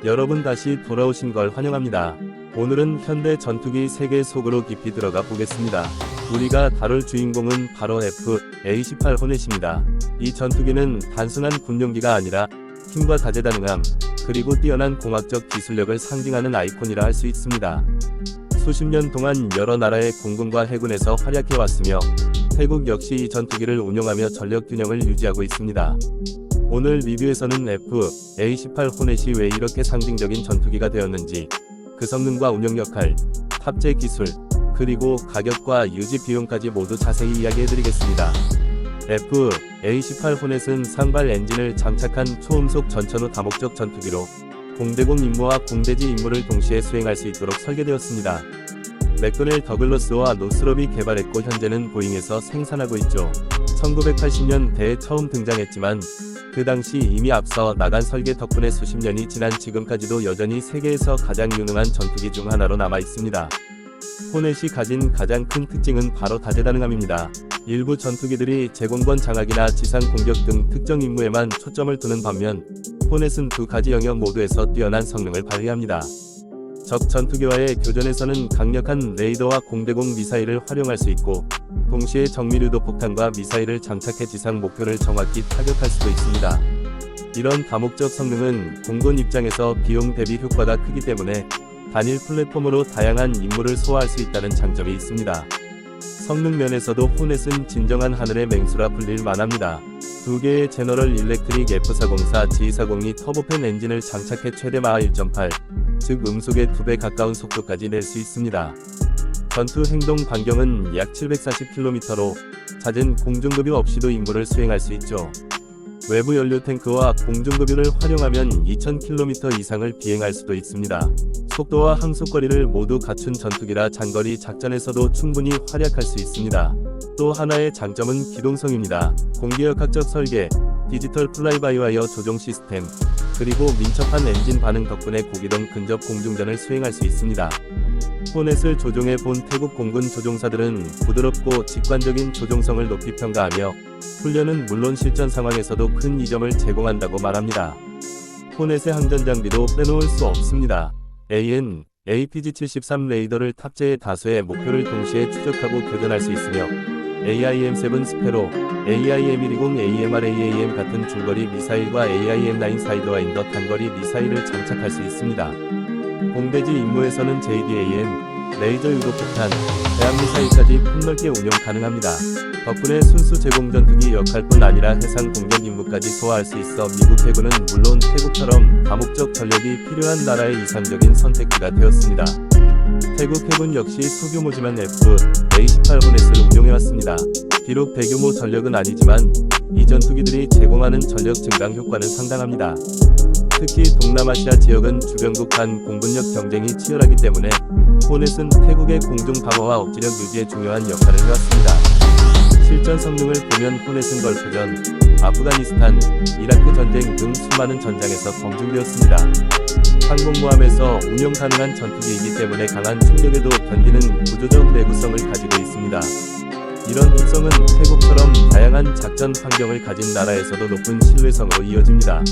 여러분 다시 돌아오신 걸 환영합니다. 오늘은 현대 전투기 세계 속으로 깊이 들어가 보겠습니다. 우리가 다룰 주인공은 바로 F-A18 호넷입니다. 이 전투기는 단순한 군용기가 아니라 힘과 다재다능함, 그리고 뛰어난 공학적 기술력을 상징하는 아이콘이라 할 수 있습니다. 수십 년 동안 여러 나라의 공군과 해군에서 활약해왔으며 태국 역시 이 전투기를 운용하며 전력 균형을 유지하고 있습니다. 오늘 리뷰에서는 F-A18 호넷이 왜 이렇게 상징적인 전투기가 되었는지, 그 성능과 운용 역할, 탑재 기술, 그리고 가격과 유지 비용까지 모두 자세히 이야기해드리겠습니다. F-A18 호넷은 상발 엔진을 장착한 초음속 전천후 다목적 전투기로 공대공 임무와 공대지 임무를 동시에 수행할 수 있도록 설계되었습니다. 맥도넬 더글러스와 노스롭이 개발했고 현재는 보잉에서 생산하고 있죠. 1980년대에 처음 등장했지만 그 당시 이미 앞서 나간 설계 덕분에 수십 년이 지난 지금까지도 여전히 세계에서 가장 유능한 전투기 중 하나로 남아 있습니다. 호넷이 가진 가장 큰 특징은 바로 다재다능함입니다. 일부 전투기들이 제공권 장악이나 지상 공격 등 특정 임무에만 초점을 두는 반면 호넷은 두 가지 영역 모두에서 뛰어난 성능을 발휘합니다. 적 전투기와의 교전에서는 강력한 레이더와 공대공 미사일을 활용할 수 있고, 동시에 정밀유도 폭탄과 미사일을 장착해 지상 목표를 정확히 타격할 수도 있습니다. 이런 다목적 성능은 공군 입장에서 비용 대비 효과가 크기 때문에 단일 플랫폼으로 다양한 임무를 소화할 수 있다는 장점이 있습니다. 성능 면에서도 호넷은 진정한 하늘의 맹수라 불릴 만합니다. 두 개의 제너럴 일렉트릭 F404 G402 터보팬 엔진을 장착해 최대 마하 1.8, 즉 음속의 2배 가까운 속도까지 낼 수 있습니다. 전투 행동 반경은 약 740km로 잦은 공중급유 없이도 임무를 수행할 수 있죠. 외부 연료 탱크와 공중급유를 활용하면 2000km 이상을 비행할 수도 있습니다. 속도와 항속거리를 모두 갖춘 전투기라 장거리 작전에서도 충분히 활약할 수 있습니다. 또 하나의 장점은 기동성입니다. 공기역학적 설계, 디지털 플라이바이와이어 조종 시스템, 그리고 민첩한 엔진 반응 덕분에 고기동 근접 공중전을 수행할 수 있습니다. 호넷을 조종해 본 태국 공군 조종사들은 부드럽고 직관적인 조종성을 높이 평가하며 훈련은 물론 실전 상황에서도 큰 이점을 제공한다고 말합니다. 호넷의 항전 장비도 빼놓을 수 없습니다. AN/APG-73 레이더를 탑재해 다수의 목표를 동시에 추적하고 교전할 수 있으며 AIM-7 스페로, AIM-120 AMRAAM 같은 중거리 미사일과 AIM-9 사이드와인더 단거리 미사일을 장착할 수 있습니다. 공대지 임무에서는 JDAM, 레이저 유도 폭탄, 대함미사일까지 폭넓게 운용 가능합니다. 덕분에 순수 제공 전투기 역할뿐 아니라 해상 공격 임무까지 소화할 수 있어 미국 해군은 물론 태국처럼 다목적 전력이 필요한 나라의 이상적인 선택지가 되었습니다. 태국 해군 역시 소규모지만 F-A18 호넷을 운용해왔습니다. 비록 대규모 전력은 아니지만 이 전투기들이 제공하는 전력 증강 효과는 상당합니다. 특히 동남아시아 지역은 주변국 간 공군력 경쟁이 치열하기 때문에 호넷은 태국의 공중 방어와 억지력 유지에 중요한 역할을 해왔습니다. 실전 성능을 보면 호넷은 걸프전, 아프가니스탄, 이라크 전쟁 등 수많은 전장에서 검증되었습니다. 항공모함에서 운용 가능한 전투기이기 때문에 강한 충격에도 견디는 구조적 내구성을 가지고 있습니다. 이런 특성은 태국처럼 다양한 작전 환경을 가진 나라에서도 높은 신뢰성으로 이어집니다.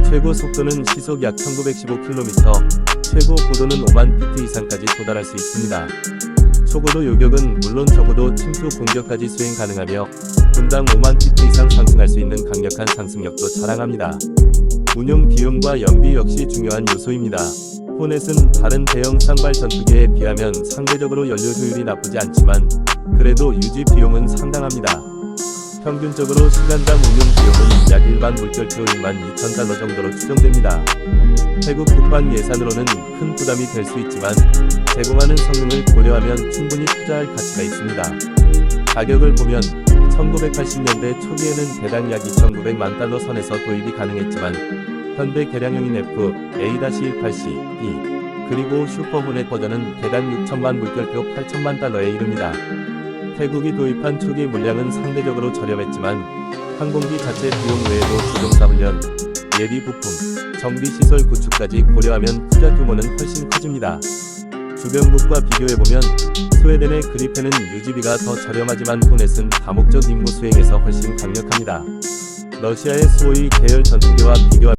최고 속도는 시속 약 1915km, 최고 고도는 5만 피트 이상까지 도달할 수 있습니다. 초고도 요격은 물론 적어도 침투 공격까지 수행 가능하며 분당 5만 피트 이상 상승할 수 있는 강력한 상승력도 자랑합니다. 운용 비용과 연비 역시 중요한 요소입니다. 호넷은 다른 대형 상발 전투기에 비하면 상대적으로 연료 효율이 나쁘지 않지만 그래도 유지 비용은 상당합니다. 평균적으로 시간당 운용 비용은 약 일반 물결표 12,000달러 정도로 추정됩니다. 태국 국방 예산으로는 큰 부담이 될 수 있지만 제공하는 성능을 고려하면 충분히 투자할 가치가 있습니다. 가격을 보면 1980년대 초기에는 대당 약 2,900만 달러 선에서 도입이 가능했지만 현대 개량형인 F-A-180E 그리고 슈퍼호넷 버전은 대당 6천만 물결표 8천만 달러에 이릅니다. 태국이 도입한 초기 물량은 상대적으로 저렴했지만 항공기 자체 비용 외에도 조종사 훈련, 예비 부품, 정비 시설 구축까지 고려하면 투자 규모는 훨씬 커집니다. 주변국과 비교해보면 스웨덴의 그리펜은 유지비가 더 저렴하지만 호넷은 다목적 임무 수행에서 훨씬 강력합니다. 러시아의 수호이 계열 전투기와 비교하면